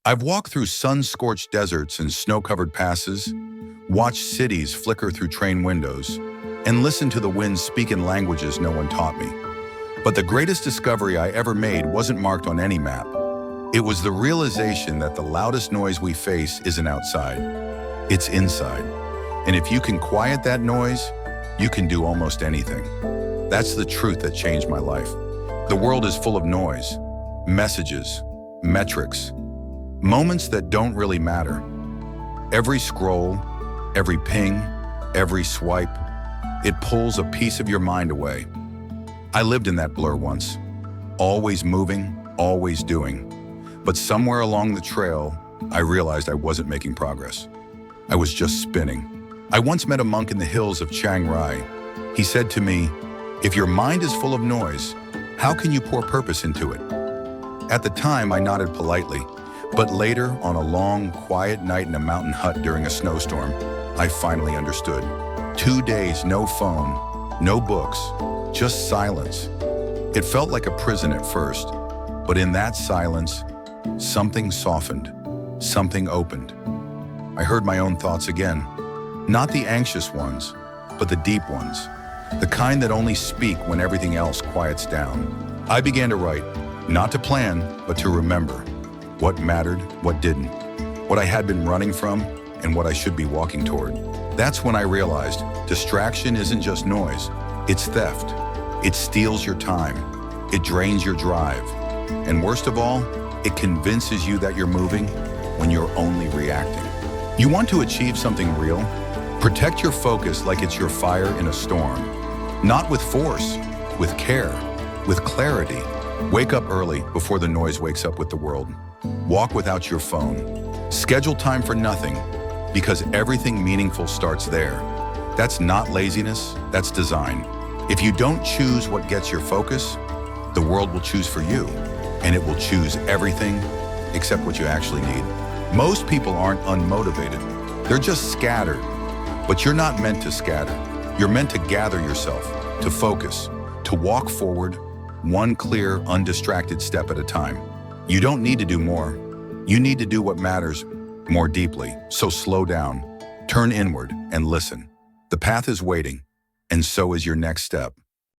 I've walked through sun-scorched deserts and snow-covered passes, watched cities flicker through train windows, and listened to the wind speak in languages no one taught me. But the greatest discovery I ever made wasn't marked on any map. It was the realization that the loudest noise we face isn't outside, it's inside. And if you can quiet that noise, you can do almost anything. That's the truth that changed my life. The world is full of noise, messages, metrics, moments that don't really matter. Every scroll, every ping, every swipe, it pulls a piece of your mind away. I lived in that blur once, always moving, always doing. But somewhere along the trail, I realized I wasn't making progress. I was just spinning. I once met a monk in the hills of Chiang Rai. He said to me, "If your mind is full of noise, how can you pour purpose into it?" At the time, I nodded politely, but later, on a long, quiet night in a mountain hut during a snowstorm, I finally understood. 2 days, no phone, no books, just silence. It felt like a prison at first, but in that silence, something softened, something opened. I heard my own thoughts again, not the anxious ones, but the deep ones, the kind that only speak when everything else quiets down. I began to write, not to plan, but to remember what mattered, what didn't, what I had been running from, and what I should be walking toward. That's when I realized distraction isn't just noise, it's theft. It steals your time, it drains your drive, and worst of all, it convinces you that you're moving when you're only reacting. You want to achieve something real? Protect your focus like it's your fire in a storm. Not with force, with care, with clarity. Wake up early before the noise wakes up with the world. Walk without your phone. Schedule time for nothing, because everything meaningful starts there. That's not laziness, that's design. If you don't choose what gets your focus, the world will choose for you, and it will choose everything except what you actually need. Most people aren't unmotivated, they're just scattered. But you're not meant to scatter. You're meant to gather yourself, to focus, to walk forward, one clear, undistracted step at a time. You don't need to do more. You need to do what matters more deeply. So slow down, turn inward, and listen. The path is waiting, and so is your next step.